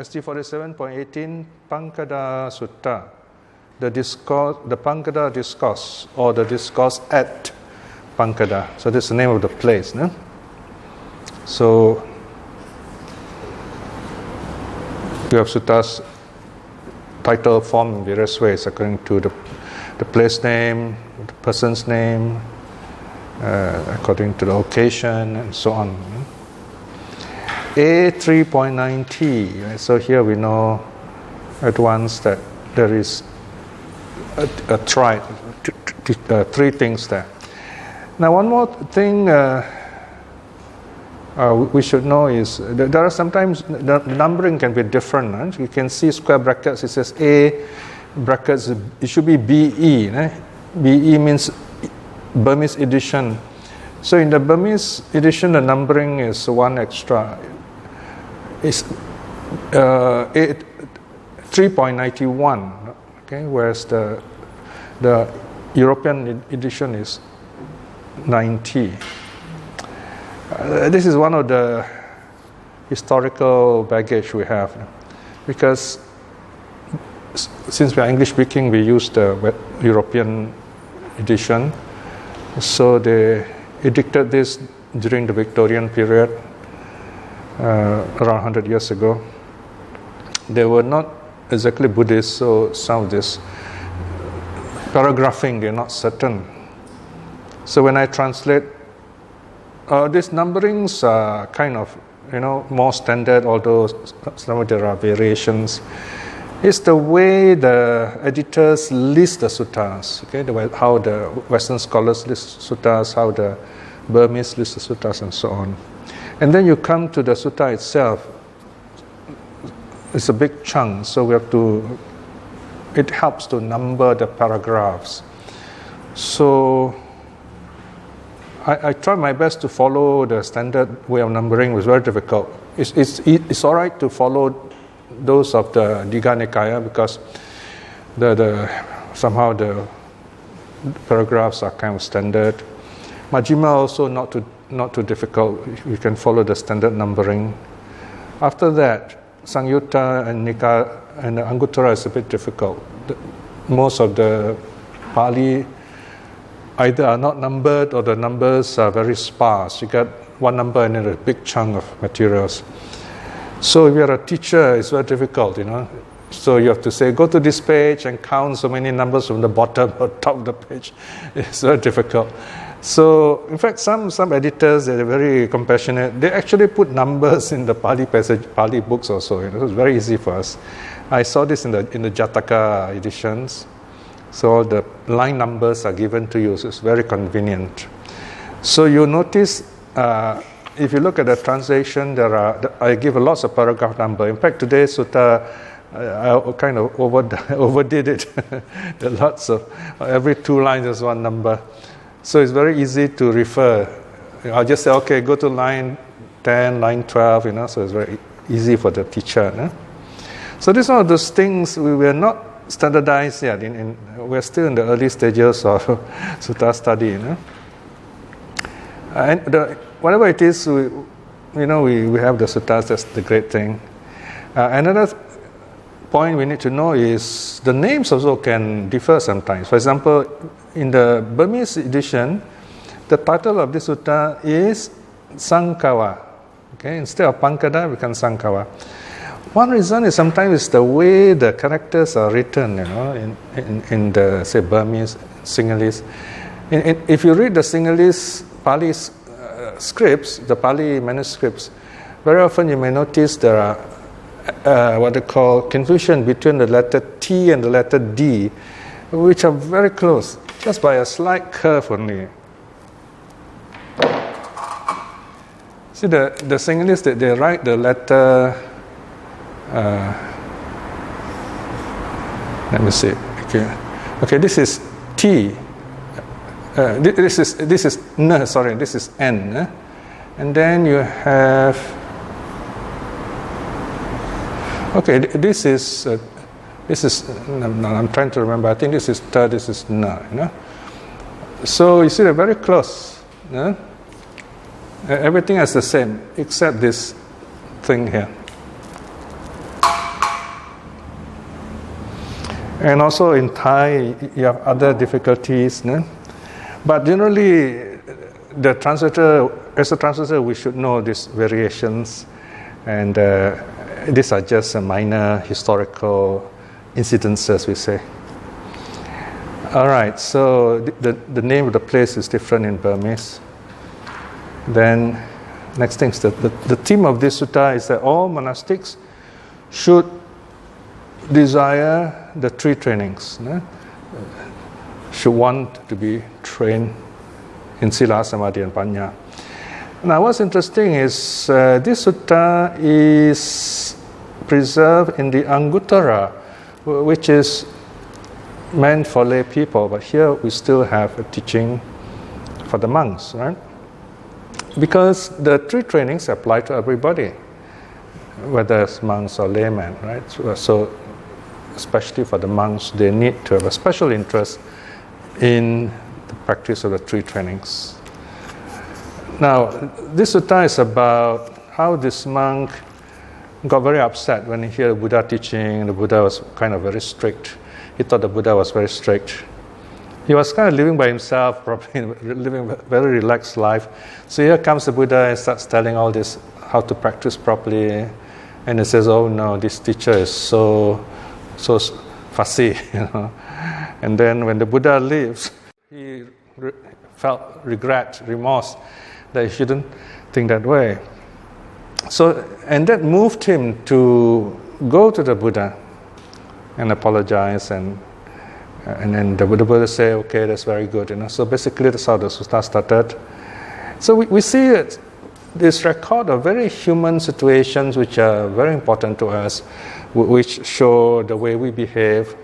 ST 47.18 Pankada Sutta, the Pankada Discourse, or the Discourse at Pankada. So this is the name of the place. No? So we have suttas title formed in various ways according to the place name, the person's name, according to the occasion, and so on. A 3.9T. Right? So here we know at once that there is three things there. Now, one more thing we should know is that there are sometimes the numbering can be different. Right? You can see square brackets. It says A brackets. It should be BE. Right? BE means Burmese edition. So in the Burmese edition, the numbering is one extra. It's 3.91. Okay, whereas the European edition is 90. This is one of the historical baggage we have, because since we are English speaking, we use the European edition. So they edicted this during the Victorian period, around 100 years ago. They were not exactly Buddhist, so some of this paragraphing, they're not certain. So when I translate, these numberings are kind of, more standard, although some of there are variations. It's the way the editors list the suttas, okay? How the Western scholars list suttas, how the Burmese list the suttas, and so on. And then you come to the sutta itself. It's a big chunk, so it helps to number the paragraphs. So I try my best to follow the standard way of numbering. It was very difficult. It's all right to follow those of the Digha Nikaya, because somehow the paragraphs are kind of standard. Majjhima also not too difficult. You can follow the standard numbering. After that, Sangyutta and Nikaya and Anguttara is a bit difficult. Most of the Pali either are not numbered or the numbers are very sparse. You got one number and then a big chunk of materials. So if you're a teacher, it's very difficult, So you have to say, go to this page and count so many numbers from the bottom or top of the page. It's very difficult. So, in fact, some editors, they're very compassionate. They actually put numbers in the Pali books also. It was very easy for us. I saw this in the Jataka editions. So all the line numbers are given to you. So it's very convenient. So you notice, if you look at the translation, I give lots of paragraph number. In fact, today's sutta, I kind of overdid it. There are lots of, every 2 lines is one number. So it's very easy to refer. I'll just say, okay, go to line 10, line 12, so it's very easy for the teacher. So this is one of those things we were not standardized yet. We're still in the early stages of sutta study. And whatever it is, we have the suttas. That's the great thing. Another point we need to know is the names also can differ sometimes. For example, in the Burmese edition, the title of this sutta is Sangkawa. Okay, instead of Pankada, we can Sangkawa. One reason is sometimes it's the way the characters are written, in the, say, Burmese Sinhalese. If you read the Sinhalese Pali scripts, the Pali manuscripts, very often you may notice there are what they call confusion between the letter T and the letter D, which are very close, just by a slight curve only. See, the Sinhalese, they write the letter, let me see. Okay, this is T. This is N. Sorry, this is N. And then you have. Okay, this is. I'm trying to remember. I think this is T. This is N. So you see, they're very close. Everything is the same except this thing here. And also in Thai, you have other difficulties. No? But generally, as a translator, we should know these variations. And these are just minor historical incidences, we say. All right, so the name of the place is different in Burmese. Then, next thing is the theme of this sutta is that all monastics should desire the three trainings. No? Should want to be trained in Sila, Samadhi, and Panya. Now, what's interesting is this sutta is preserved in the Anguttara, which is meant for lay people, but here we still have a teaching for the monks, right? Because the three trainings apply to everybody, whether it's monks or laymen, right? So especially for the monks, they need to have a special interest in the practice of the three trainings. Now, this sutta is about how this monk got very upset when he heard the Buddha teaching. The Buddha was kind of very strict. He thought the Buddha was very strict. He was kind of living by himself, probably living a very relaxed life. So here comes the Buddha and starts telling all this, how to practice properly. And he says, oh no, this teacher is so fussy, you know. And then when the Buddha leaves, he felt regret, remorse, that he shouldn't think that way. So, and that moved him to go to the Buddha and apologize, and then the Buddha say, okay, that's very good, you know. So basically that's how the sutta started. So we see it, this record of very human situations which are very important to us, which show the way we behave,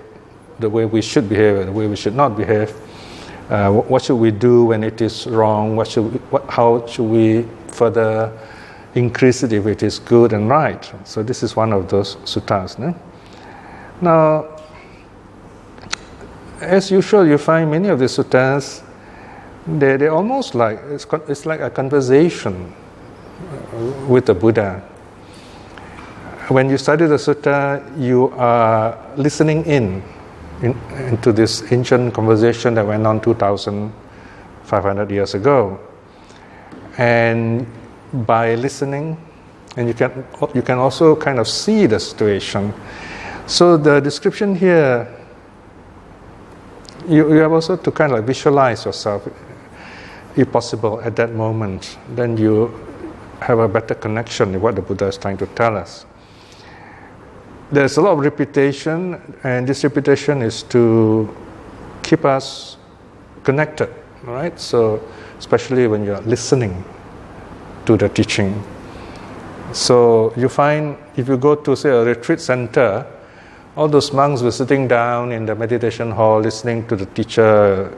the way we should behave, the way we should not behave. What should we do when it is wrong? How should we further increase it if it is good and right? So this is one of those suttas. No? Now, as usual, you find many of the suttas, they're almost like, it's like a conversation with the Buddha. When you study the sutta, you are listening into this ancient conversation that went on 2,500 years ago. And by listening, and you can also kind of see the situation. So the description here, you have also to kind of like visualize yourself, if possible, at that moment. Then you have a better connection with what the Buddha is trying to tell us. There's a lot of repetition, and this repetition is to keep us connected, right? So especially when you're listening to the teaching. So you find, if you go to, say, a retreat center, all those monks were sitting down in the meditation hall listening to the teacher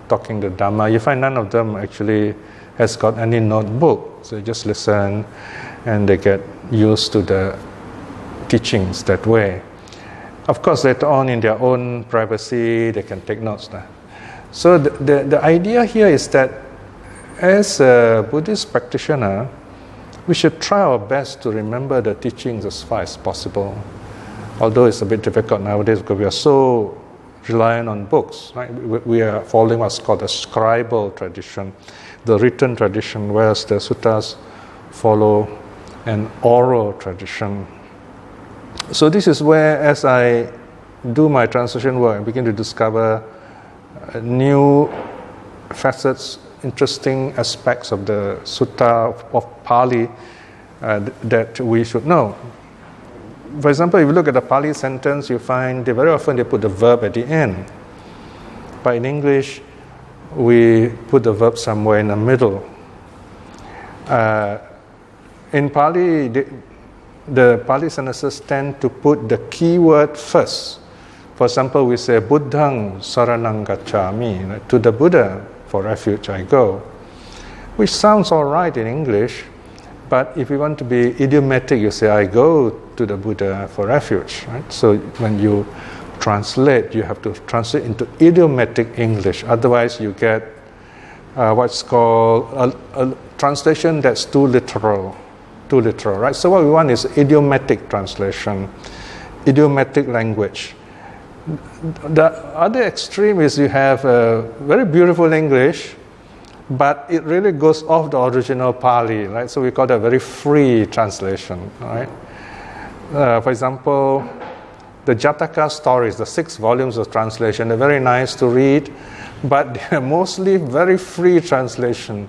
talking the Dhamma. You find none of them actually has got any notebook. So they just listen and they get used to the teachings that way. Of course, later on in their own privacy, they can take notes. So the idea here is that as a Buddhist practitioner, we should try our best to remember the teachings as far as possible. Although it's a bit difficult nowadays because we are so reliant on books, right? We are following what's called the scribal tradition, the written tradition, whereas the suttas follow an oral tradition. So this is where, as I do my translation work, I begin to discover new facets, interesting aspects of the sutta of Pali that we should know. For example, if you look at the Pali sentence, you find very often they put the verb at the end. But in English, we put the verb somewhere in the middle. In Pali, the Pali sentences tend to put the key word first. For example, we say, Buddhang saranang gacchami, to the Buddha for refuge I go, which sounds all right in English, but if you want to be idiomatic, you say, I go to the Buddha for refuge, right? So when you translate, you have to translate into idiomatic English. Otherwise, you get what's called a translation that's too literal, right? So what we want is idiomatic translation, idiomatic language. The other extreme is you have very beautiful English, but it really goes off the original Pali, right? So we call that very free translation, right? For example, the Jataka stories, the 6 volumes of translation, they're very nice to read, but they're mostly very free translation.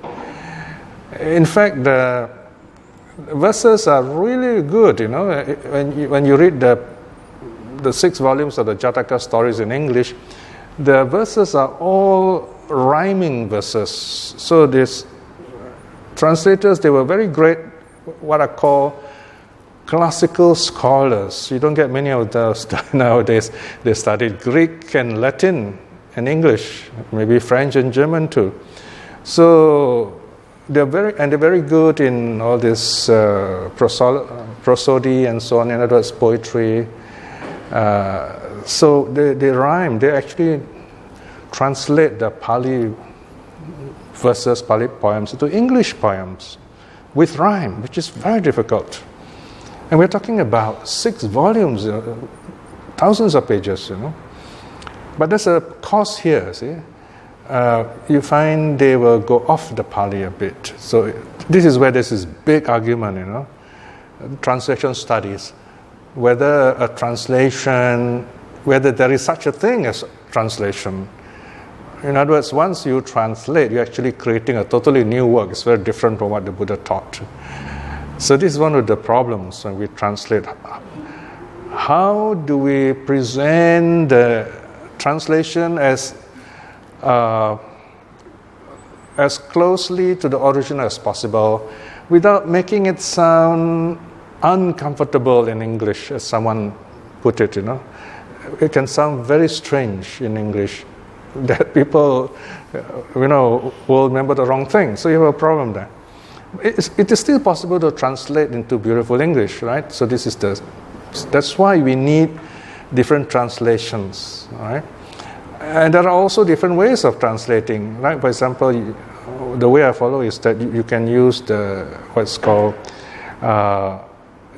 In fact, the verses are really good, you know. When you read the 6 volumes of the Jataka stories in English, the verses are all rhyming verses. So these translators, they were very great, what I call classical scholars. You don't get many of those nowadays. They studied Greek and Latin and English, maybe French and German too. So they're very good in all this prosody and so on, in other words, poetry. So they rhyme. They actually translate the Pali verses, Pali poems into English poems with rhyme, which is very difficult. And we're talking about 6 volumes, thousands of pages, you know. But there's a cost here, see. You find they will go off the Pali a bit. So this is where there's this big argument, you know. Translation studies, whether there is such a thing as translation. In other words, once you translate, you're actually creating a totally new work. It's very different from what the Buddha taught. So this is one of the problems when we translate. How do we present the translation as closely to the original as possible without making it sound uncomfortable in English, as someone put it, you know. It can sound very strange in English that people, will remember the wrong thing. So you have a problem there. It is still possible to translate into beautiful English, right? So that's why we need different translations, right? And there are also different ways of translating. Like, for example, the way I follow is that you can use what's called,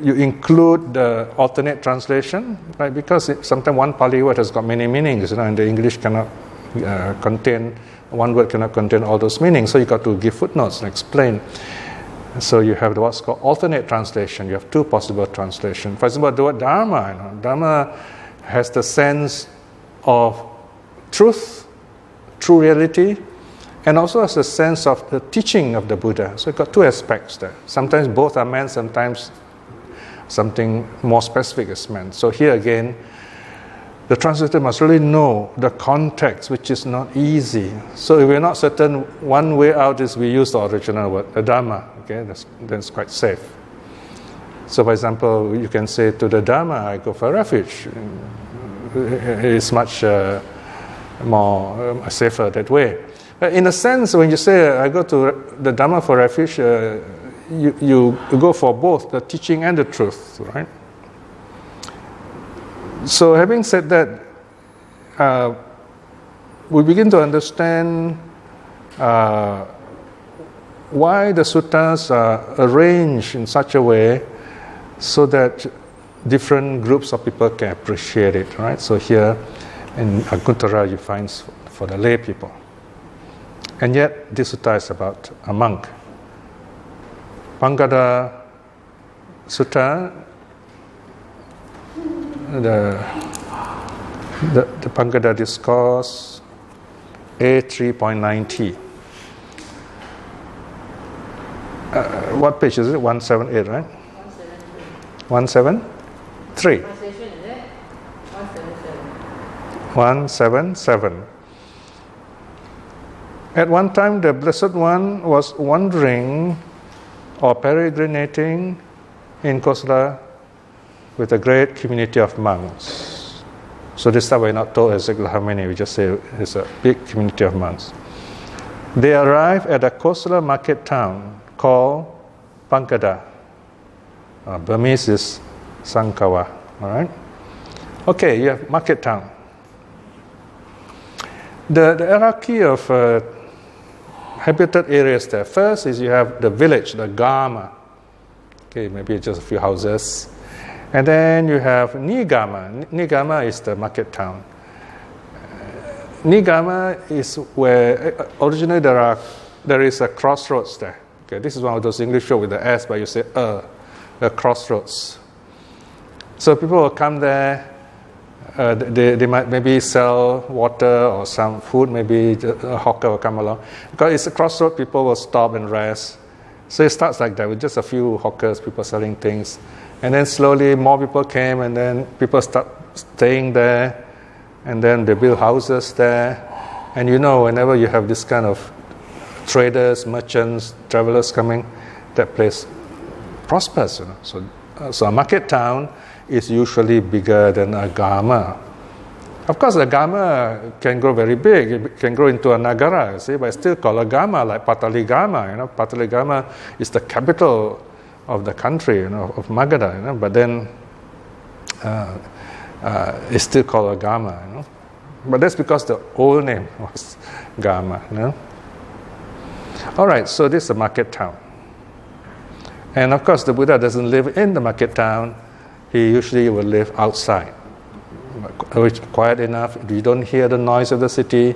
you include the alternate translation, right? Because sometimes one Pali word has got many meanings, and the English cannot one word cannot contain all those meanings. So you got to give footnotes and explain. So you have what's called alternate translation. You have 2 possible translations. For example, the word Dharma. Dharma has the sense of truth, true reality, and also has a sense of the teaching of the Buddha. So you've got 2 aspects there. Sometimes both are meant, sometimes something more specific is meant. So here again, the translator must really know the context, which is not easy. So if we're not certain, one way out is we use the original word, the Dharma. Okay, that's quite safe. So for example, you can say, to the Dharma, I go for refuge. It is much more safer that way. But in a sense, when you say, I go to the Dharma for refuge, you go for both the teaching and the truth, right? So having said that, we begin to understand why the suttas are arranged in such a way so that different groups of people can appreciate it, right? So here in Anguttara you find for the lay people. And yet this sutta is about a monk. Pangada Sutta, the Pangada Discourse, A3.9t. What page is it? 178, right? 173. Translation is it? 177. 177. At one time, the Blessed One was wandering or peregrinating in Kosala with a great community of monks. So this time we're not told exactly how many, we just say it's a big community of monks. They arrived at a Kosala market town called Pankada. Burmese is Sangkawa, all right? Okay, you have market town. The hierarchy of habited areas there. First is you have the village, the Gama. Okay, maybe just a few houses. And then you have Nigama. Nigama is the market town. Nigama is where originally there is a crossroads there. Okay, this is one of those English words with the S, but you say a crossroads. So people will come there. They might maybe sell water or some food. Maybe a hawker will come along. Because it's a crossroad, people will stop and rest. So it starts like that with just a few hawkers, people selling things. And then slowly more people came, and then people start staying there. And then they build houses there. And whenever you have this kind of traders, merchants, travelers coming, that place prospers. So a market town is usually bigger than a gama. Of course, a gama can grow very big. It can grow into a nagara, but it's still called a gama, like Pataligama. Pataligama is the capital of the country, of Magadha. But then it's still called a gama. But that's because the old name was gama. All right, so this is a market town. And of course, the Buddha doesn't live in the market town. He usually will live outside, which quiet enough. You don't hear the noise of the city.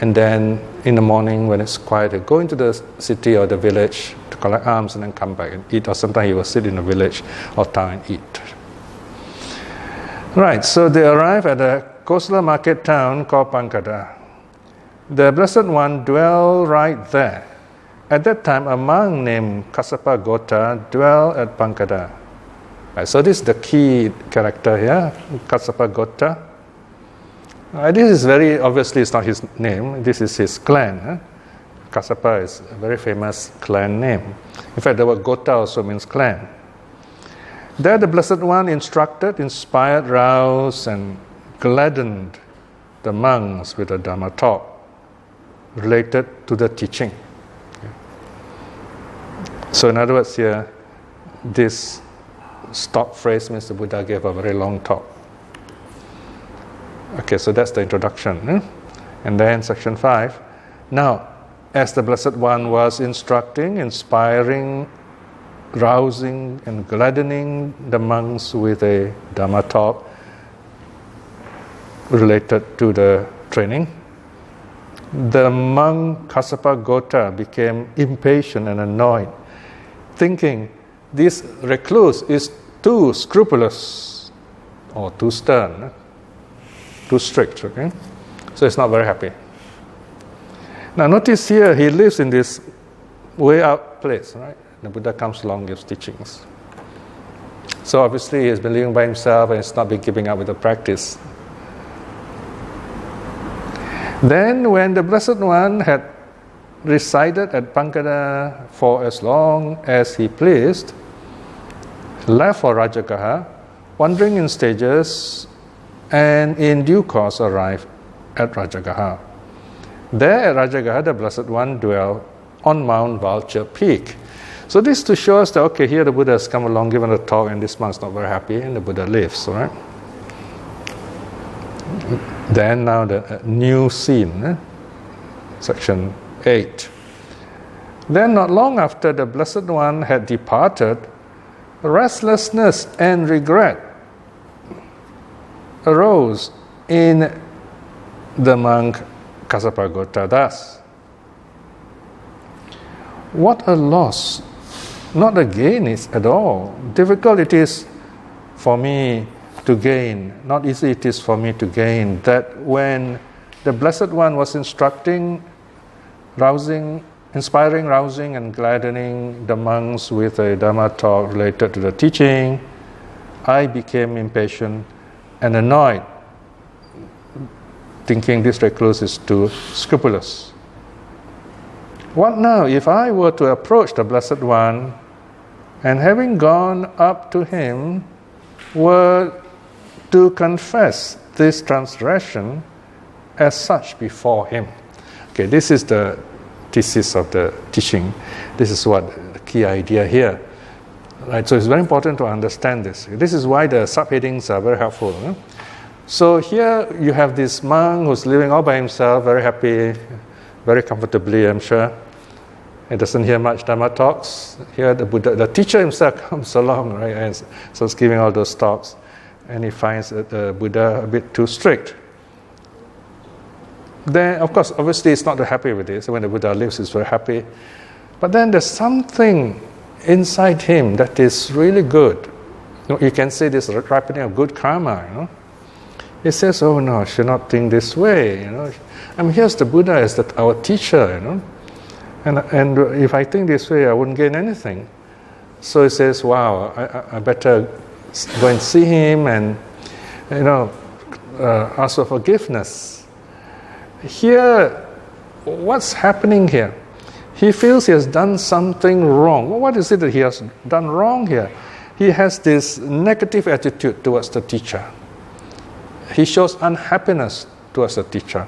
And then in the morning, when it's quiet, he'll go into the city or the village to collect alms and then come back and eat. Or sometimes he will sit in the village or town and eat. Right, so they arrive at a coastal market town called Pankada. The Blessed One dwelled right there. At that time, a monk named Kassapa Gota dwelled at Pankada. Right, so this is the key character here, Kassapa Gota. This is very obviously it's not his name. This is his clan. Kassapa is a very famous clan name. In fact, the word Gota also means clan. There, the Blessed One instructed, inspired, roused, and gladdened the monks with a Dhamma talk related to the teaching. So, in other words, here, this stop phrase means the Buddha gave a very long talk. Okay, so that's the introduction. And then section 5. Now, as the Blessed One was instructing, inspiring, rousing, and gladdening the monks with a Dhamma talk related to the training, the monk Kassapa Gota became impatient and annoyed, thinking this recluse is too scrupulous or too stern, too strict. Okay, so he's not very happy. Now notice here he lives in this way out place, right? The Buddha comes along, gives teachings. So obviously he has been living by himself and has not been keeping up with the practice. Then when the Blessed One had resided at Pankada for as long as he pleased, left for Rajagaha, wandering in stages, and in due course arrived at Rajagaha. There at Rajagaha, the Blessed One dwelled on Mount Vulture Peak. So this to show us that, okay, here the Buddha has come along, given a talk, and this monk's not very happy, and the Buddha leaves, all right? Then now the new scene, section 8. Then not long after the Blessed One had departed, restlessness and regret arose in the monk Kassapa Gota thus. What a loss, not a gain is at all. Difficult it is for me to gain, not easy it is for me to gain, that when the Blessed One was instructing, inspiring, rousing, and gladdening the monks with a Dhamma talk related to the teaching, I became impatient and annoyed, thinking this recluse is too scrupulous. What now if I were to approach the Blessed One and having gone up to him were to confess this transgression as such before him? Okay, this is the thesis of the teaching. This is what the key idea here. Right, so it's very important to understand this. This is why the subheadings are very helpful. So here you have this monk who's living all by himself, very happy, very comfortably, I'm sure. He doesn't hear much Dhamma talks. Here the Buddha, the teacher himself comes along, right, and so he's giving all those talks, and he finds that the Buddha a bit too strict. Then, of course, obviously he's not happy with this. When the Buddha leaves, he's very happy. But then there's something inside him that is really good. You can say this ripening of good karma, He says, oh no, I should not think this way, I mean, here's the Buddha as our teacher, And if I think this way, I wouldn't gain anything. So he says, wow, I better go and see him and, ask for forgiveness. Here, what's happening here? He feels he has done something wrong. Well, what is it that he has done wrong here? He has this negative attitude towards the teacher. He shows unhappiness towards the teacher.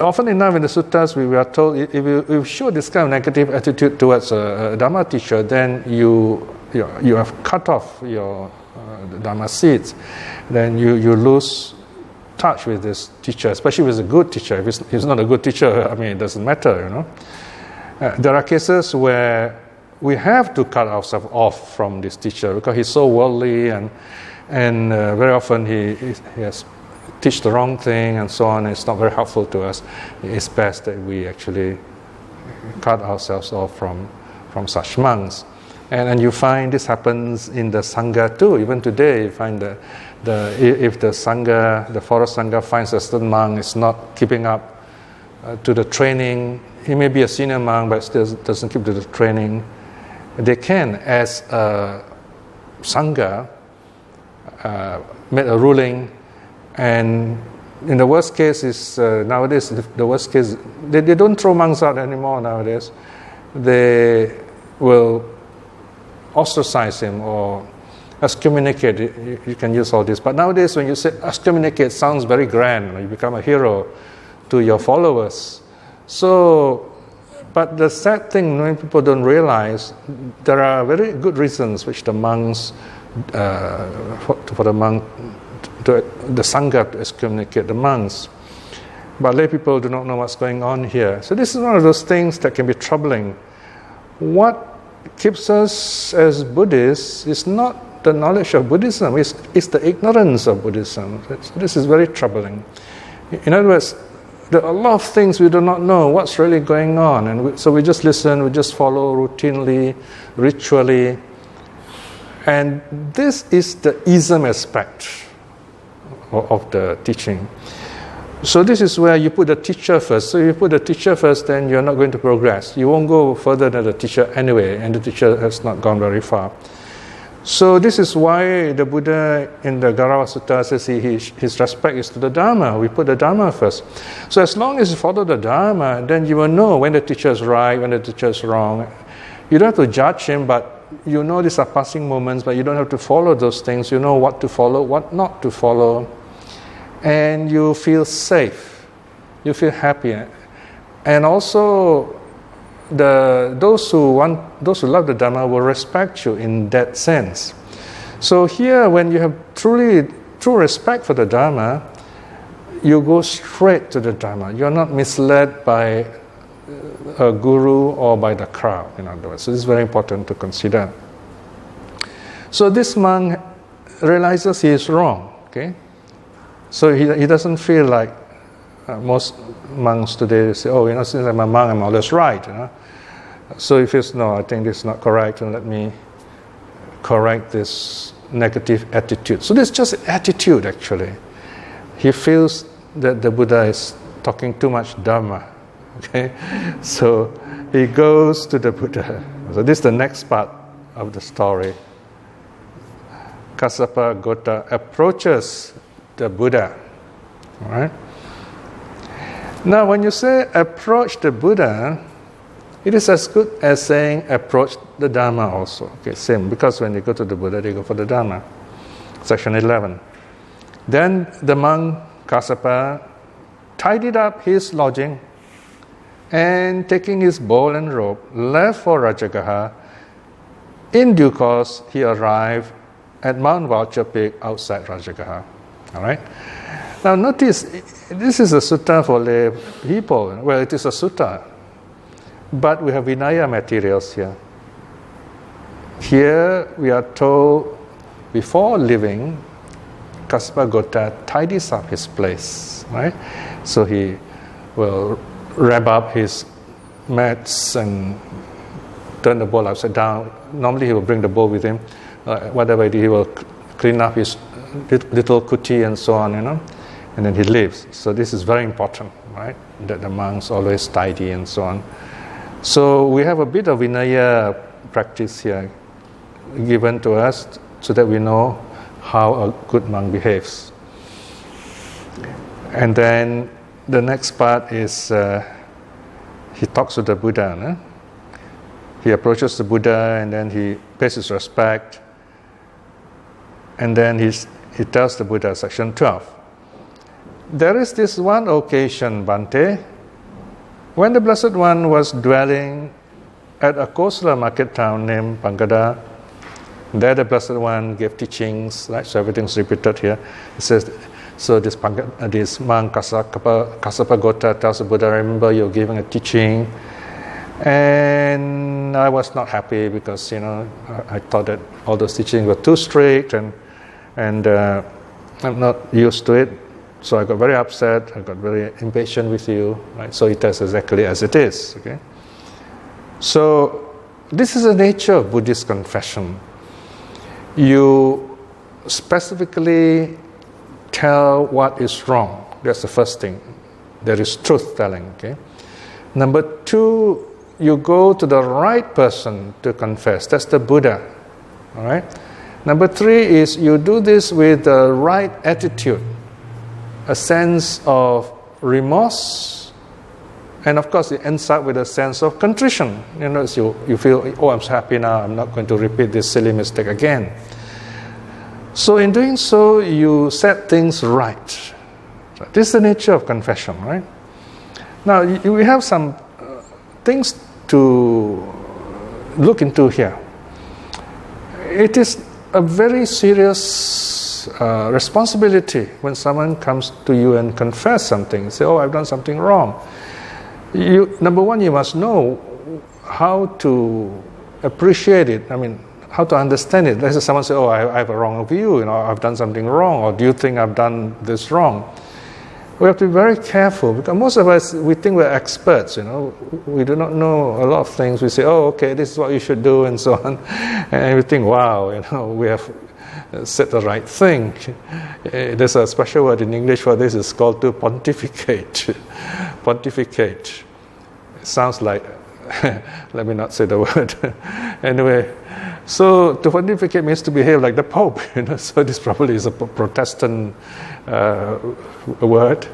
Often enough in the suttas we are told if you show this kind of negative attitude towards a Dhamma teacher, then you have cut off your Dhamma seeds. Then you lose touch with this teacher, especially if he's a good teacher. If he's not a good teacher, I mean, it doesn't matter, There are cases where we have to cut ourselves off from this teacher because he's so worldly and very often he has teach the wrong thing and so on. It's not very helpful to us. It's best that we actually cut ourselves off from such monks. And you find this happens in the Sangha too. Even today, you find if the Sangha, the forest Sangha finds a certain monk is not keeping up to the training, he may be a senior monk but still doesn't keep to the training, they can, as a Sangha, make a ruling. And in the worst case is nowadays, the worst case, they don't throw monks out anymore nowadays. They will ostracize him or excommunicate. You can use all this. But nowadays when you say excommunicate, it sounds very grand. You become a hero to your followers. But the sad thing, when people don't realize, there are very good reasons which the monks, for the monk, the Sangha to excommunicate the monks. But lay people do not know what's going on here. So this is one of those things that can be troubling. What keeps us as Buddhists is not the knowledge of Buddhism, it's the ignorance of Buddhism. This is very troubling. In other words, there are a lot of things we do not know what's really going on. And so we just listen, we just follow routinely, ritually. And this is the ism aspect of the teaching. So this is where you put the teacher first. So if you put the teacher first, then you're not going to progress. You won't go further than the teacher anyway, and the teacher has not gone very far. So this is why the Buddha in the Garava Sutta says his respect is to the Dharma. We put the Dharma first. So as long as you follow the Dharma, then you will know when the teacher is right, when the teacher is wrong. You don't have to judge him, but you know these are passing moments, but you don't have to follow those things. You know what to follow, what not to follow. And you feel safe, you feel happy, and also those who love the Dhamma will respect you in that sense. So here, when you have true respect for the Dhamma, you go straight to the Dhamma. You are not misled by a guru or by the crowd. In other words, so this is very important to consider. So this monk realizes he is wrong. Okay. So he doesn't feel like most monks today say, oh, since I'm a monk, I'm always right. So he feels, no, I think this is not correct, and let me correct this negative attitude. So this is just attitude, actually. He feels that the Buddha is talking too much Dhamma. Okay, so he goes to the Buddha. So this is the next part of the story. Kassapa Gota approaches the Buddha. All right. Now, when you say approach the Buddha, it is as good as saying approach the Dharma also. Okay, same, because when they go to the Buddha, they go for the Dharma. Section 11. Then the monk Kassapa tidied up his lodging and, taking his bowl and robe, left for Rajagaha. In due course, he arrived at Mount Voucher Peak outside Rajagaha. All right. Now notice, this is a sutta for lay people. Well, it is a sutta, But we have Vinaya materials here. Here we are told, before leaving, Kassapa Gota tidies up his place, right? So he will wrap up his mats and turn the bowl upside down. Normally he will bring the bowl with him. Whatever he will clean up his little kuti and so on, and then he leaves. So this is very important, right? That the monks always tidy and so on. So we have a bit of Vinaya practice here given to us so that we know how a good monk behaves. And then the next part is he talks to the Buddha. No? He approaches the Buddha and then he pays his respect. And then he tells the Buddha, section 12. There is this one occasion, Bhante, when the Blessed One was dwelling at a coastal market town named Pangada. There the Blessed One gave teachings, right? So everything's repeated here. It says, so this monk Kassapa Gota tells the Buddha, remember you're giving a teaching. And I was not happy because, I thought that all those teachings were too strict and I'm not used to it. So I got very upset, I got very impatient with you, right? So it tells exactly as it is, okay? So this is the nature of Buddhist confession. You specifically tell what is wrong. That's the first thing. There is truth telling, okay? Number two, you go to the right person to confess. That's the Buddha, all right? Number three is you do this with the right attitude, a sense of remorse, and of course it ends up with a sense of contrition. So you feel, oh, I'm so happy now, I'm not going to repeat this silly mistake again. So in doing so, you set things right. This is the nature of confession, right? Now, we have some things to look into here. It is a very serious responsibility when someone comes to you and confess something. Say, oh, I've done something wrong. Number one, you must know how to appreciate it. How to understand it. Let's say someone say, oh, I have a wrong view, I've done something wrong, or do you think I've done this wrong? We have to be very careful because most of us, we think we're experts, We do not know a lot of things. We say, oh, okay, this is what you should do, and so on. And we think, wow, we have said the right thing. There's a special word in English for this. It's called to pontificate. Pontificate. It sounds like, let me not say the word. Anyway, so to pontificate means to behave like the Pope. So this probably is a Protestant word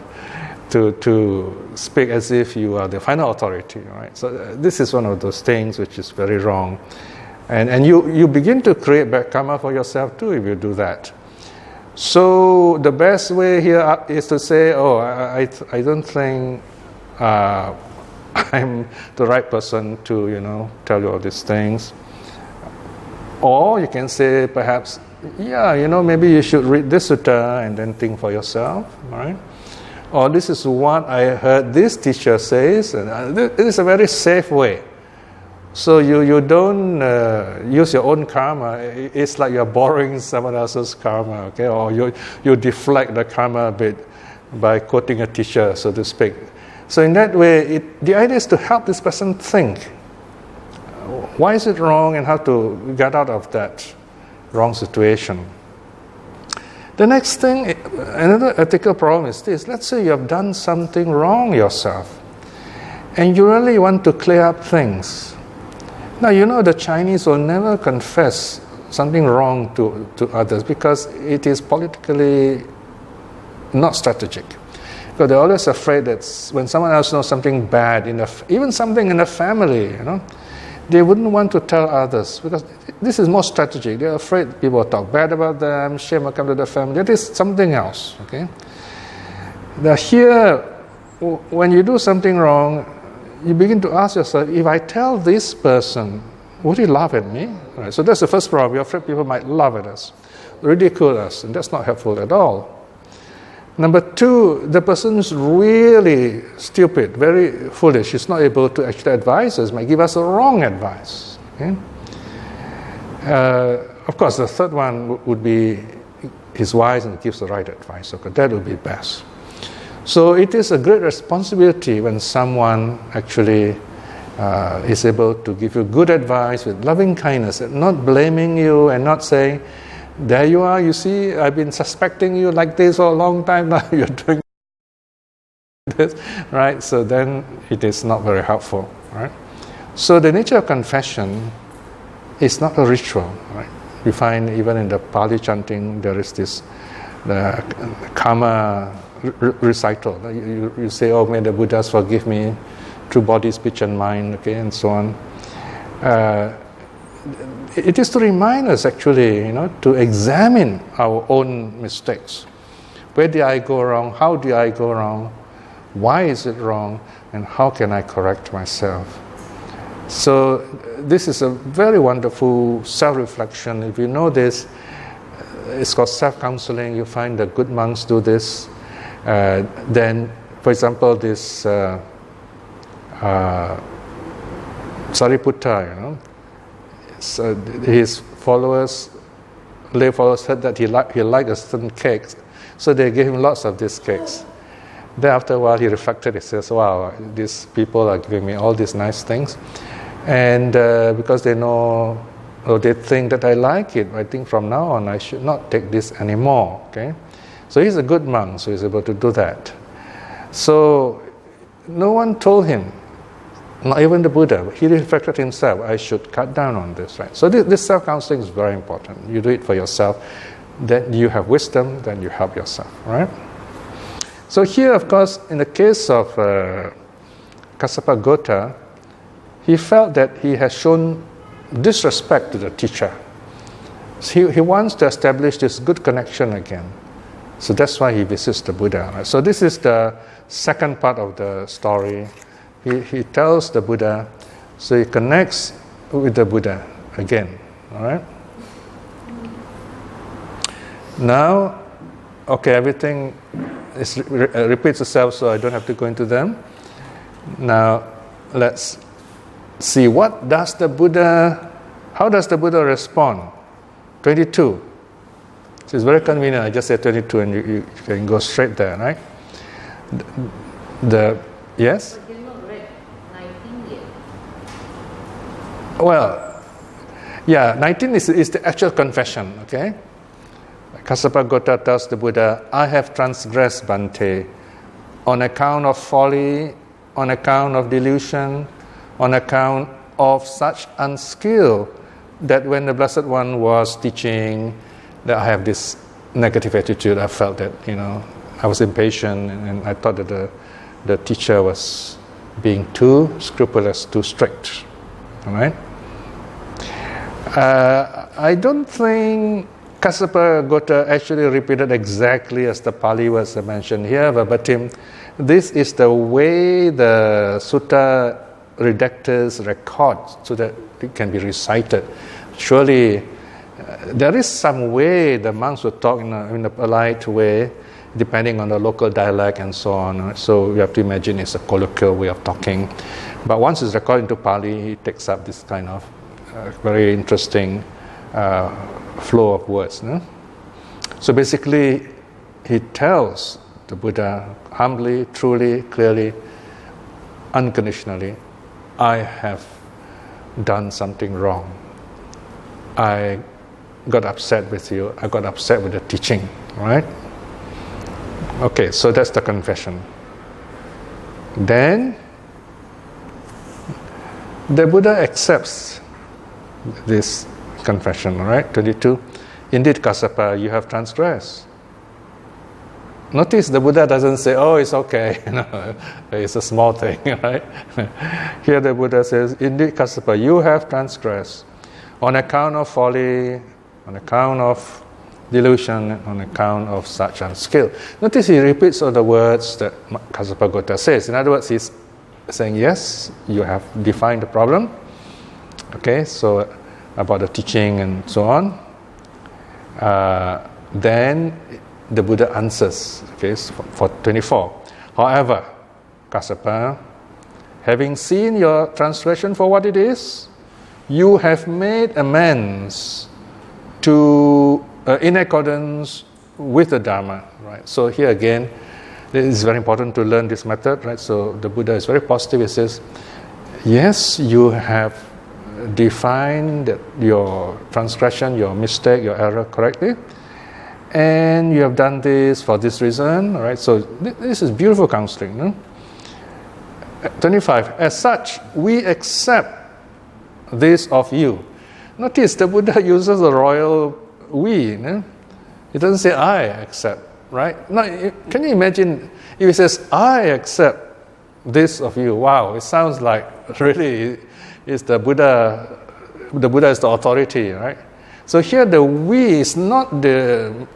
to speak as if you are the final authority. Right? So this is one of those things which is very wrong. And you begin to create bad karma for yourself too if you do that. So the best way here is to say, oh, I don't think I'm the right person to, tell you all these things. Or you can say perhaps, maybe you should read this sutta and then think for yourself, right? Or this is what I heard this teacher says, and this is a very safe way. So you don't use your own karma. It's like you're borrowing someone else's karma, okay? Or you deflect the karma a bit by quoting a teacher, so to speak. So in that way, the idea is to help this person think. Why is it wrong and how to get out of that wrong situation? The next thing, another ethical problem is this. Let's say you have done something wrong yourself and you really want to clear up things. Now, the Chinese will never confess something wrong to others because it is politically not strategic. Because they're always afraid that when someone else knows something bad, even something in the family, they wouldn't want to tell others because this is more strategic. They're afraid people will talk bad about them, shame will come to the family. That is something else, okay? Now here, when you do something wrong, you begin to ask yourself, if I tell this person, would he laugh at me? Right, so that's the first problem. You're afraid people might laugh at us, ridicule us, and that's not helpful at all. Number two, the person is really stupid, very foolish. He's not able to actually advise us, might give us a wrong advice. Okay? Of course, the third one would be he's wise and gives the right advice. Okay, that would be best. So it is a great responsibility when someone actually is able to give you good advice with loving kindness, not blaming you and not saying, there you are, you see, I've been suspecting you like this for a long time now, you're doing this, right? So then it is not very helpful, right? So the nature of confession is not a ritual, right? You find even in the Pali chanting, there is this the karma recital. You say, oh, may the Buddhas forgive me through body, speech and mind, okay, and so on. It is to remind us actually, to examine our own mistakes. Where did I go wrong? How did I go wrong? Why is it wrong? And how can I correct myself? So this is a very wonderful self-reflection. If you know this, it's called self-counseling. You find the good monks do this. Then, for example, this Sariputta, so his followers, lay followers, said that he liked a certain cake, so they gave him lots of these cakes. Then after a while he reflected, he says, wow, these people are giving me all these nice things, and because they know, or they think that I like it, I think from now on I should not take this anymore, okay? So he's a good monk, so he's able to do that. So no one told him, not even the Buddha, he reflected himself, I should cut down on this, right? So this self-counseling is very important. You do it for yourself, then you have wisdom, then you help yourself, right? So here, of course, in the case of Kassapa Gota, he felt that he has shown disrespect to the teacher. So he wants to establish this good connection again. So that's why he visits the Buddha. Right? So this is the second part of the story. He tells the Buddha, so he connects with the Buddha again. All right. Now, okay, everything repeats itself, so I don't have to go into them. Now, let's see how does the Buddha respond? 22. So it's very convenient. I just said 22, and you can go straight there, right? Yes. Well, yeah, 19 is the actual confession, okay? Kassapa Gota tells the Buddha, I have transgressed, Bhante, on account of folly, on account of delusion, on account of such unskill that when the Blessed One was teaching, that I have this negative attitude. I felt that, I was impatient and I thought that the teacher was being too scrupulous, too strict, all right? I don't think Kassapa Gota actually repeated exactly as the Pali was mentioned here, but this is the way the sutta redactors record so that it can be recited. Surely there is some way the monks would talk in a polite way, depending on the local dialect and so on. So you have to imagine it's a colloquial way of talking. But once it's recorded into Pali, it takes up this kind of very interesting flow of words. No? So basically, he tells the Buddha humbly, truly, clearly, unconditionally, I have done something wrong. I got upset with you. I got upset with the teaching, right? Okay, so that's the confession. Then the Buddha accepts this confession, right? 22. Indeed, Kassapa, you have transgressed. Notice the Buddha doesn't say, oh, it's okay, it's a small thing, right? Here the Buddha says, indeed, Kassapa, you have transgressed on account of folly, on account of delusion, on account of such unskill. Notice he repeats all the words that Kassapa Gota says. In other words, he's saying, yes, you have defined the problem. Okay, so about the teaching and so on. Then the Buddha answers, okay, for 24. However, Kassapa, having seen your transgression for what it is, you have made amends to in accordance with the Dharma, right? So here again, it is very important to learn this method, right? So the Buddha is very positive. He says, yes, you have defined your transgression, your mistake, your error correctly, and you have done this for this reason, right? So this is beautiful counseling. No? 25. As such, we accept this of you. Notice the Buddha uses the royal we. No? It doesn't say I accept, right? No, can you imagine if it says I accept this of you? Wow, it sounds like really is the Buddha. The Buddha is the authority, right? So here the we is not the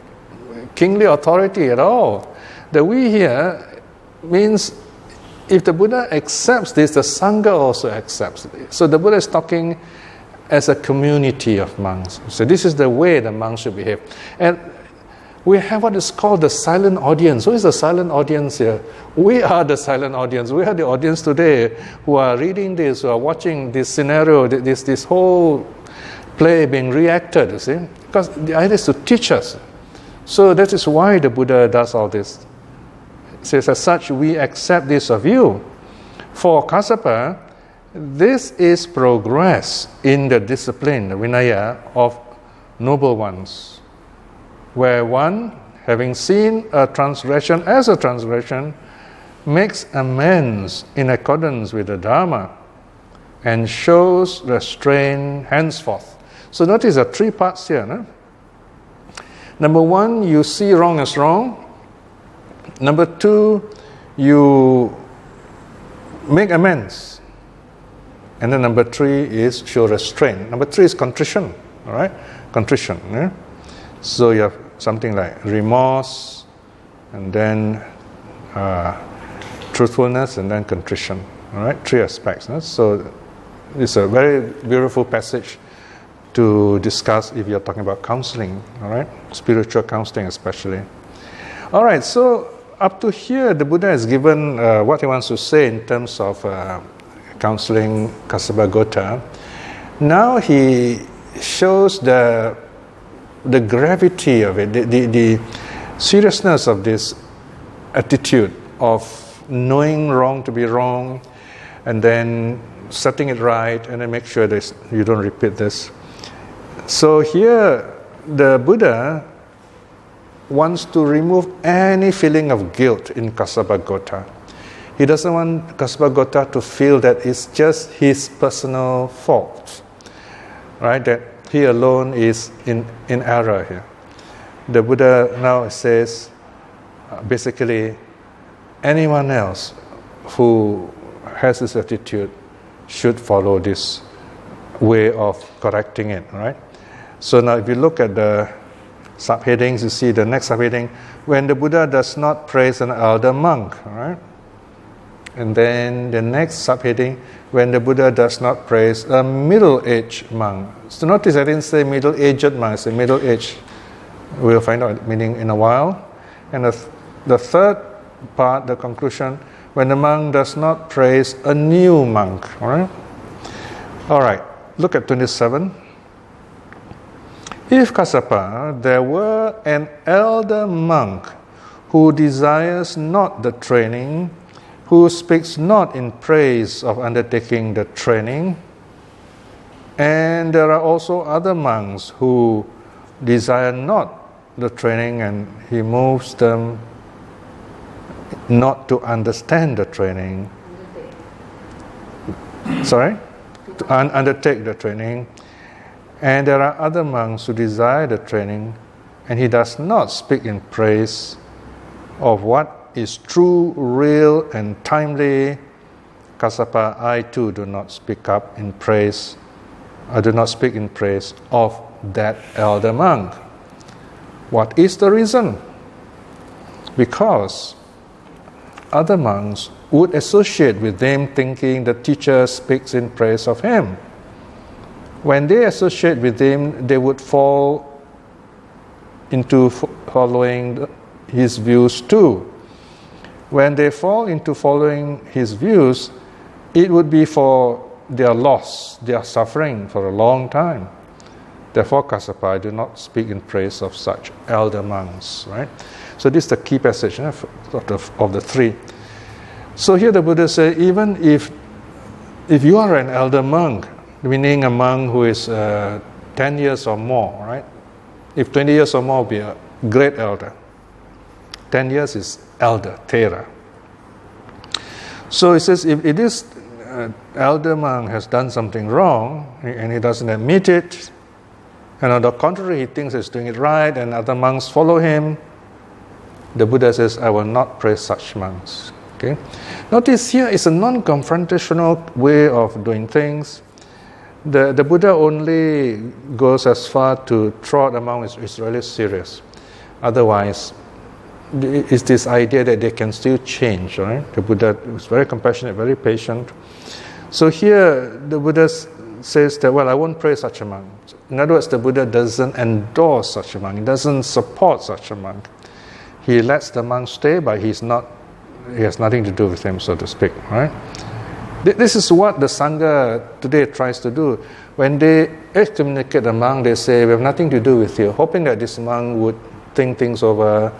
kingly authority at all. The we here means if the Buddha accepts this, the Sangha also accepts it. So the Buddha is talking as a community of monks. So this is the way the monks should behave. And we have what is called the silent audience. Who is the silent audience here? We are the silent audience. We are the audience today who are reading this, who are watching this scenario, this whole play being reacted, you see. Because the idea is to teach us. So that is why the Buddha does all this. It says, as such, we accept this of you. For Kassapa, this is progress in the discipline, the Vinaya, of noble ones, where one, having seen a transgression as a transgression, makes amends in accordance with the Dharma and shows restraint henceforth. So notice there are three parts here. No? Number one, you see wrong as wrong. Number two, you make amends. And then number three is show restraint. Number three is contrition. All right? Contrition. Yeah? So you have something like remorse, and then truthfulness, and then contrition. All right? Three aspects. No? So it's a very beautiful passage to discuss if you're talking about counseling. All right? Spiritual counseling especially. All right, so up to here, the Buddha has given what he wants to say in terms of counseling Kassapa Gota. Now he shows the gravity of it, the seriousness of this attitude of knowing wrong to be wrong, and then setting it right, and then make sure that you don't repeat this. So here, the Buddha wants to remove any feeling of guilt in Kassapa Gota. He doesn't want Kassapa Gota to feel that it's just his personal fault, right? That he alone is in error here. The Buddha now says, basically, anyone else who has this attitude should follow this way of correcting it, right? So now if you look at the subheadings, you see the next subheading, when the Buddha does not praise an elder monk, right? And then the next subheading, when the Buddha does not praise a middle-aged monk. So notice I didn't say middle-aged monk, I said middle-aged. We'll find out meaning in a while. And the third part, the conclusion, when the monk does not praise a new monk, all right? All right, look at 27. If Kassapa, there were an elder monk who desires not the training, who speaks not in praise of undertaking the training, and there are also other monks who desire not the training, and he moves them not to understand the training. Sorry? To undertake the training. And there are other monks who desire the training, and he does not speak in praise of what is true, real, and timely. Kassapa, I too do not speak up in praise. I do not speak in praise of that elder monk. What is the reason? Because other monks would associate with them thinking the teacher speaks in praise of him. When they associate with him, they would fall into following his views too. When they fall into following his views, it would be for their loss, their suffering for a long time. Therefore, Kassapa, I do not speak in praise of such elder monks, right? So this is the key passage of the three. So here the Buddha says, even if you are an elder monk, meaning a monk who is 10 years or more, right? If 20 years or more, will be a great elder. 10 years is elder, Thera. So it says, if this elder monk has done something wrong, and he doesn't admit it, and on the contrary, he thinks he's doing it right, and other monks follow him, the Buddha says, I will not praise such monks. Okay? Notice here it's a non-confrontational way of doing things. The Buddha only goes as far to throw out among is really serious. Otherwise, it's this idea that they can still change, right? The Buddha is very compassionate, very patient. So here the Buddha says that, well, I won't praise such a monk. In other words, the Buddha doesn't endorse such a monk. He doesn't support such a monk. He lets the monk stay, but he has nothing to do with him, so to speak, right? This is what the Sangha today tries to do. When they excommunicate a monk, they say, we have nothing to do with you, hoping that this monk would think things over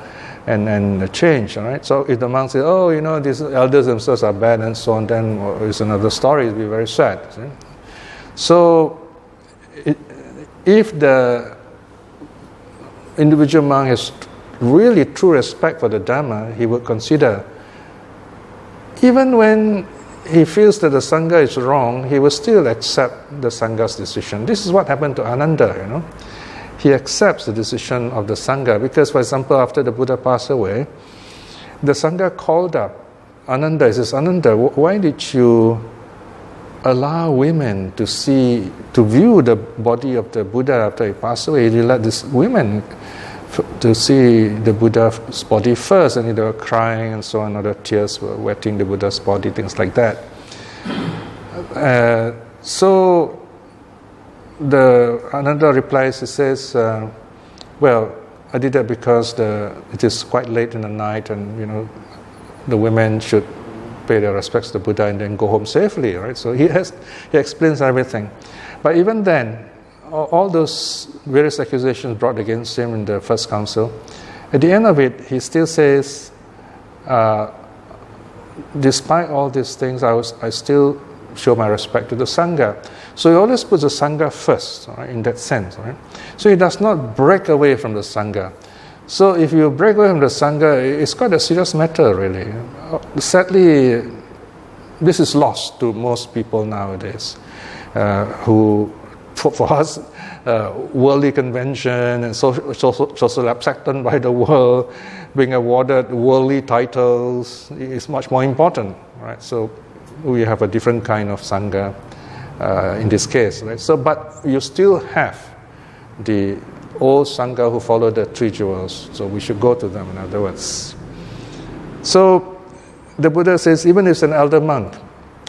and change, all right? So if the monk says, oh, these elders themselves are bad and so on, then it's another story. It will be very sad. See? So if the individual monk has really true respect for the Dhamma, he would consider, even when he feels that the Sangha is wrong, he will still accept the Sangha's decision. This is what happened to Ananda, He accepts the decision of the Sangha because, for example, after the Buddha passed away, the Sangha called up Ananda. He says, Ananda, why did you allow women to view the body of the Buddha after he passed away? You let these women to see the Buddha's body first, and they were crying and so on, other tears were wetting the Buddha's body, things like that. So the Ananda replies, he says, well, I did that because it is quite late in the night, and the women should pay their respects to the Buddha and then go home safely, right? So he explains everything. But even then, all those various accusations brought against him in the first council, at the end of it, he still says, despite all these things, I still show my respect to the Sangha. So he always puts the Sangha first, right, in that sense. Right? So he does not break away from the Sangha. So if you break away from the Sangha, it's quite a serious matter, really. Sadly, this is lost to most people nowadays, who, for us, worldly convention and social acceptance by the world, being awarded worldly titles is much more important, right? So we have a different kind of Sangha in this case, right? So, but you still have the old Sangha who follow the three jewels, so we should go to them, in other words. So the Buddha says, even if it's an elder monk,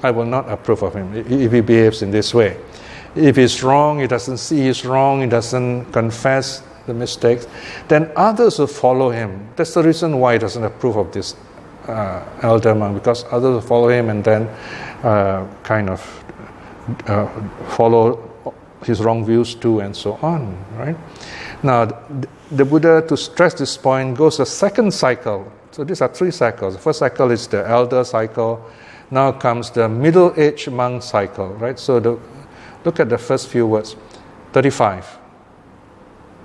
I will not approve of him if he behaves in this way. If he's wrong, he doesn't see he's wrong, he doesn't confess the mistakes, then others will follow him. That's the reason why he doesn't approve of this elder monk, because others will follow him and then follow his wrong views too, and so on, right? Now, the Buddha, to stress this point, goes a second cycle. So these are three cycles. The first cycle is the elder cycle. Now comes the middle-aged monk cycle, right? So look at the first few words. 35.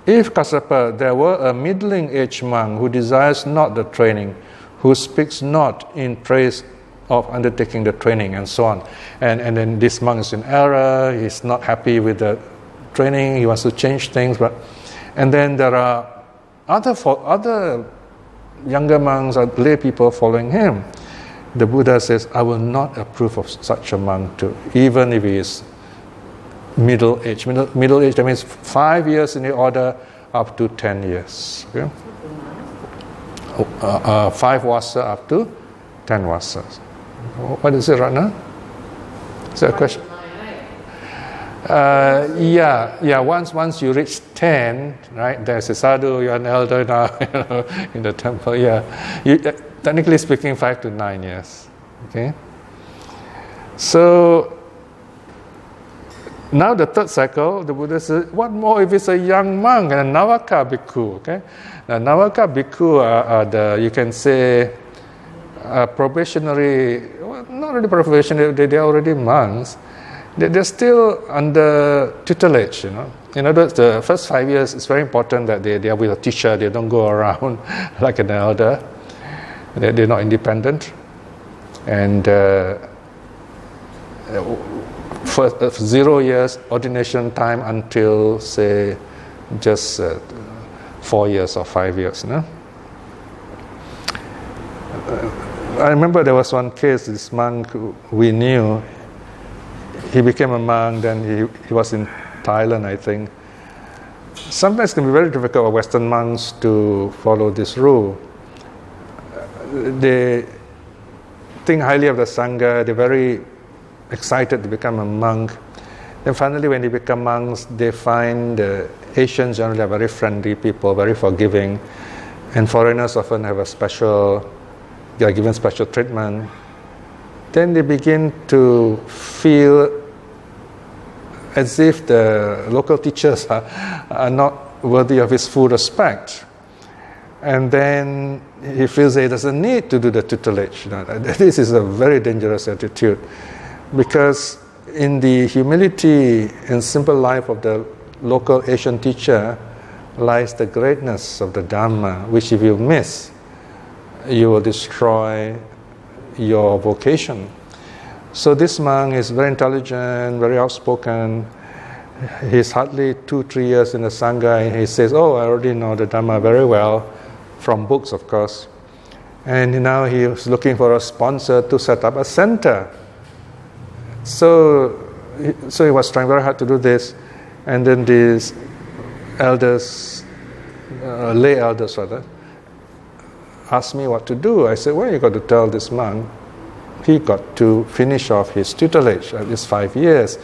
If, Kassapa, there were a middling-aged monk who desires not the training, who speaks not in praise of undertaking the training, and so on. And then this monk is in error, he's not happy with the training, he wants to change things. And then there are other younger monks or lay people following him. The Buddha says, I will not approve of such a monk too, even if he is middle age. Middle age, that means 5 years in the order up to 10 years. Okay? 5 wasa up to 10 wasas. What is it right now? Is that a question? Once you reach 10, right? There's a sadhu. You're an elder now, in the temple. Yeah, technically speaking, 5 to 9 years. Okay. So now the third cycle, the Buddha says, what more if it's a young monk and a Navaka bhikkhu? Okay. Now Navaka bhikkhu are the, you can say, probationary. Well, not really probationary. They're already monks. They're still under tutelage, In other words, the first 5 years, it's very important that they are with a teacher. They don't go around like an elder. They're not independent. And for 0 years, ordination time until, say, just 4 years or 5 years. I remember there was one case, this monk we knew, he became a monk, then he was in Thailand, I think. Sometimes it can be very difficult for Western monks to follow this rule. They think highly of the Sangha, they're very excited to become a monk. Then finally when they become monks, they find Asians generally are very friendly people, very forgiving, and foreigners often have they are given special treatment. Then they begin to feel as if the local teachers are not worthy of his full respect. And then he feels that he doesn't need to do the tutelage. This is a very dangerous attitude, because in the humility and simple life of the local Asian teacher lies the greatness of the Dhamma, which if you miss, you will destroy your vocation. So this monk is very intelligent, very outspoken. He's hardly 2-3 years in the Sangha, and he says, I already know the Dhamma very well, from books of course. And now he is looking for a sponsor to set up a center. So he was trying very hard to do this, and then these elders, lay elders rather, asked me what to do. I said, you got to tell this monk he got to finish off his tutelage, at least 5 years.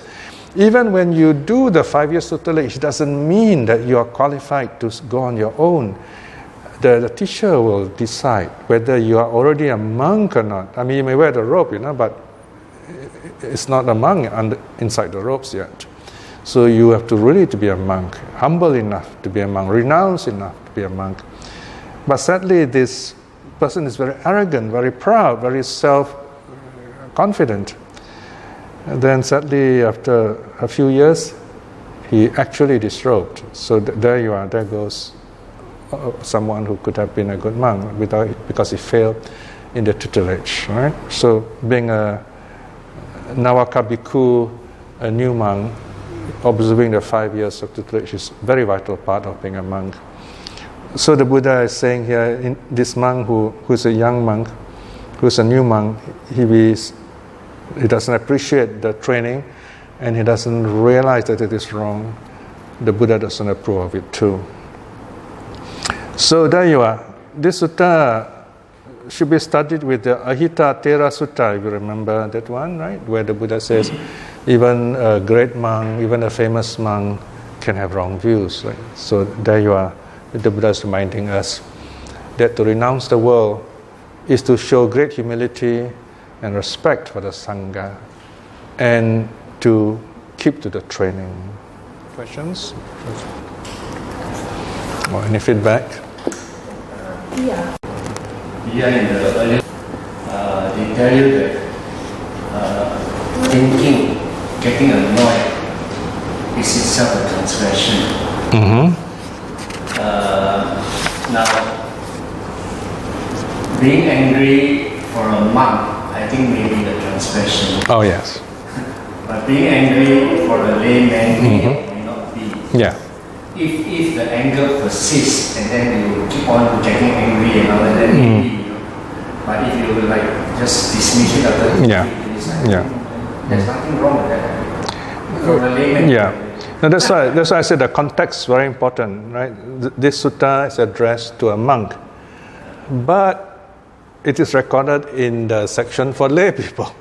Even when you do the 5 years tutelage, it doesn't mean that you are qualified to go on your own. The teacher will decide whether you are already a monk or not. I mean, you may wear the robe, but it's not a monk inside the robes yet. So you have to really to be a monk, humble enough to be a monk, renounced enough to be a monk. But sadly, this person is very arrogant, very proud, very self-confident. And then sadly, after a few years, he actually disrobed. So there you are, there goes someone who could have been a good monk because he failed in the tutelage, right? So being a Navaka bhikkhu, a new monk, observing the 5 years of tutelage is a very vital part of being a monk. So the Buddha is saying here, this monk who is a young monk, who is a new monk, he doesn't appreciate the training, and he doesn't realize that it is wrong. The Buddha doesn't approve of it too. So there you are. This sutta should be studied with the Ahita Tera Sutta, if you remember that one, right? Where the Buddha says, even a great monk, even a famous monk can have wrong views, right? So there you are. The Buddha is reminding us that to renounce the world is to show great humility and respect for the Sangha, and to keep to the training. Questions? Or any feedback? Yeah, in the earlier, they tell you that thinking, getting annoyed is itself a transgression. Mm-hmm. Now, being angry for a monk, I think may be the transgression. Oh yes. But being angry for a layman may not be. Yeah. If the anger persists and then you keep on getting angry and all that, then maybe, but if you just dismiss it after there's nothing wrong with that. For a layman. Yeah. No, that's why I said the context is very important, right? This sutta is addressed to a monk, but it is recorded in the section for lay people.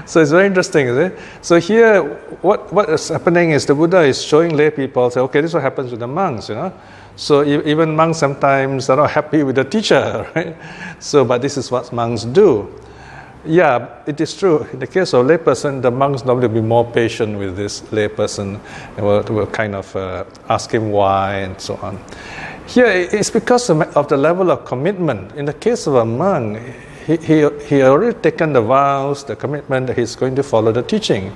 So it's very interesting, is it? So here, what is happening is the Buddha is showing lay people, say, okay, this is what happens with the monks, So even monks sometimes are not happy with the teacher, right? So, but this is what monks do. Yeah, it is true. In the case of layperson, the monks normally will be more patient with this layperson and will kind of ask him why and so on. Here, it's because of the level of commitment. In the case of a monk, he already taken the vows, the commitment that he's going to follow the teaching.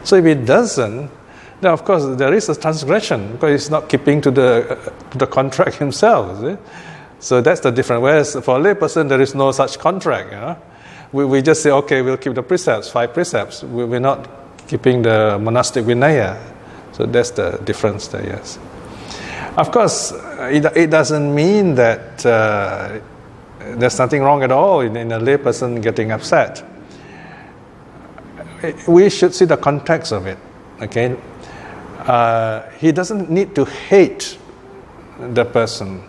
So if he doesn't, then of course there is a transgression because he's not keeping to the contract himself. Is it? So that's the difference. Whereas for a layperson, there is no such contract. We just say, okay, we'll keep the precepts, 5 precepts. We're not keeping the monastic Vinaya. So that's the difference there, yes. Of course, it doesn't mean that there's nothing wrong at all in a layperson getting upset. We should see the context of it, okay? He doesn't need to hate the person.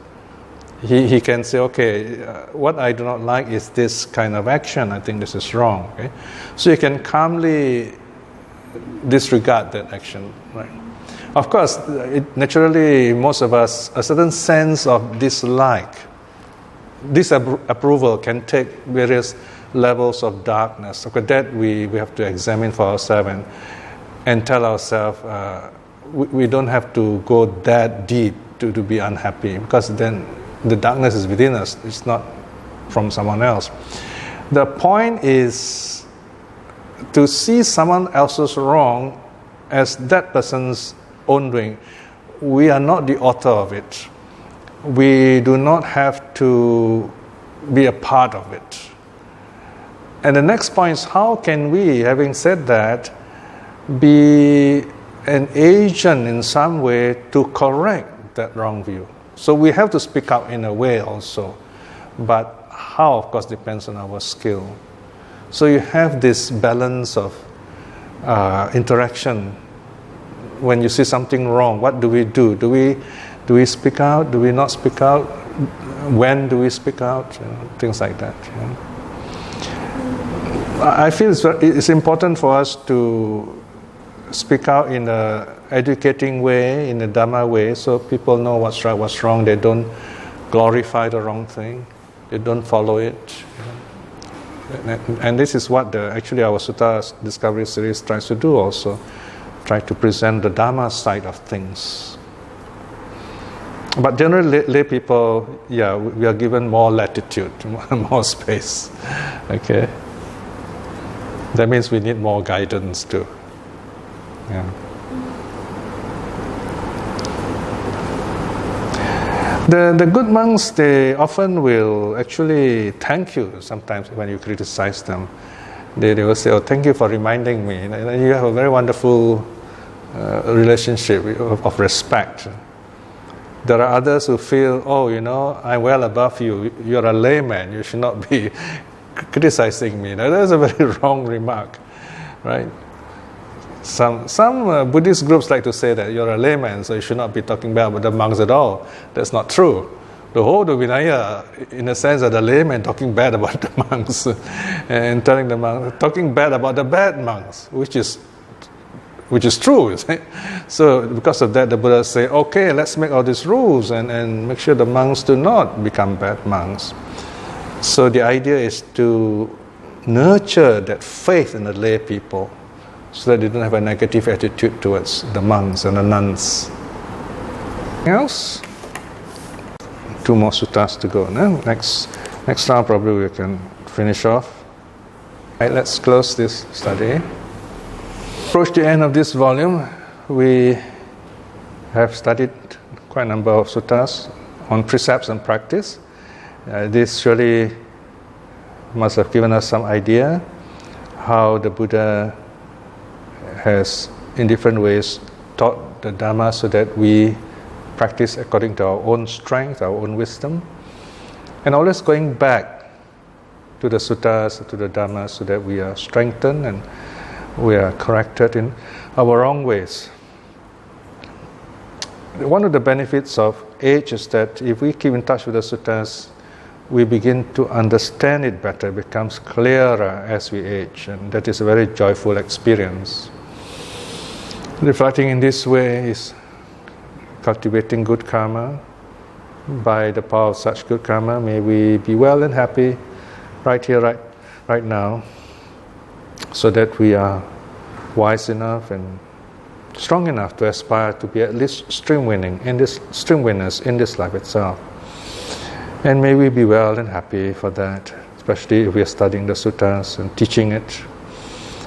He can say, okay, what I do not like is this kind of action. I think this is wrong. Okay? So you can calmly disregard that action. Right? Of course, naturally, most of us, a certain sense of dislike, disapproval can take various levels of darkness. Okay, that we have to examine for ourselves and tell ourselves we don't have to go that deep to be unhappy, because then the darkness is within us. It's not from someone else. The point is to see someone else's wrong as that person's own doing. We are not the author of it. We do not have to be a part of it. And the next point is, how can we, having said that, be an agent in some way to correct that wrong view? So we have to speak out in a way also. But how, of course, depends on our skill. So you have this balance of interaction. When you see something wrong, what do we do? Do we speak out? Do we not speak out? When do we speak out? Things like that. I feel it's important for us to speak out in an educating way, in a Dhamma way, so people know what's right, what's wrong. They don't glorify the wrong thing. They don't follow it. And this is what actually our Sutta Discovery series tries to do also. Try to present the Dhamma side of things. But generally, lay people, we are given more latitude, more space. Okay? That means we need more guidance too. Yeah. The good monks, they often will actually thank you sometimes when you criticize them. They will say, oh, thank you for reminding me. You have a very wonderful relationship of respect. There are others who feel, oh, I'm well above you. You're a layman. You should not be criticizing me. Now, that's a very wrong remark, right? Some Buddhist groups like to say that you're a layman, so you should not be talking bad about the monks at all. That's not true. The whole Vinaya, in a sense, that the layman talking bad about the monks and telling the monks, talking bad about the bad monks, which is true. Isn't it? So because of that, the Buddha say, okay, let's make all these rules and make sure the monks do not become bad monks. So the idea is to nurture that faith in the lay people, so that they don't have a negative attitude towards the monks and the nuns. Anything else? 2 more suttas to go. No? Next round probably we can finish off. Right, let's close this study. Approach the end of this volume. We have studied quite a number of suttas on precepts and practice. This surely must have given us some idea how the Buddha has in different ways taught the Dhamma so that we practice according to our own strength, our own wisdom, and always going back to the suttas, to the Dhamma, so that we are strengthened and we are corrected in our wrong ways. One of the benefits of age is that if we keep in touch with the suttas, we begin to understand it better, it becomes clearer as we age, and that is a very joyful experience. Reflecting in this way is cultivating good karma. By the power of such good karma, may we be well and happy right here, right now, so that we are wise enough and strong enough to aspire to be at least stream winners in this life itself. And may we be well and happy for that, especially if we are studying the suttas and teaching it.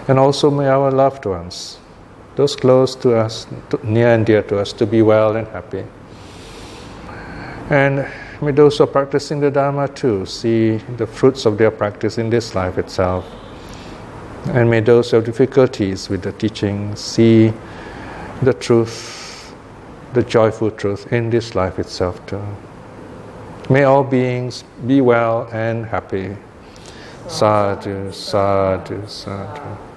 And also may our loved ones, those close to us, near and dear to us, to be well and happy. And may those who are practicing the Dharma too see the fruits of their practice in this life itself. And may those who have difficulties with the teaching see the truth, the joyful truth in this life itself too. May all beings be well and happy. Sadhu, sadhu, sadhu.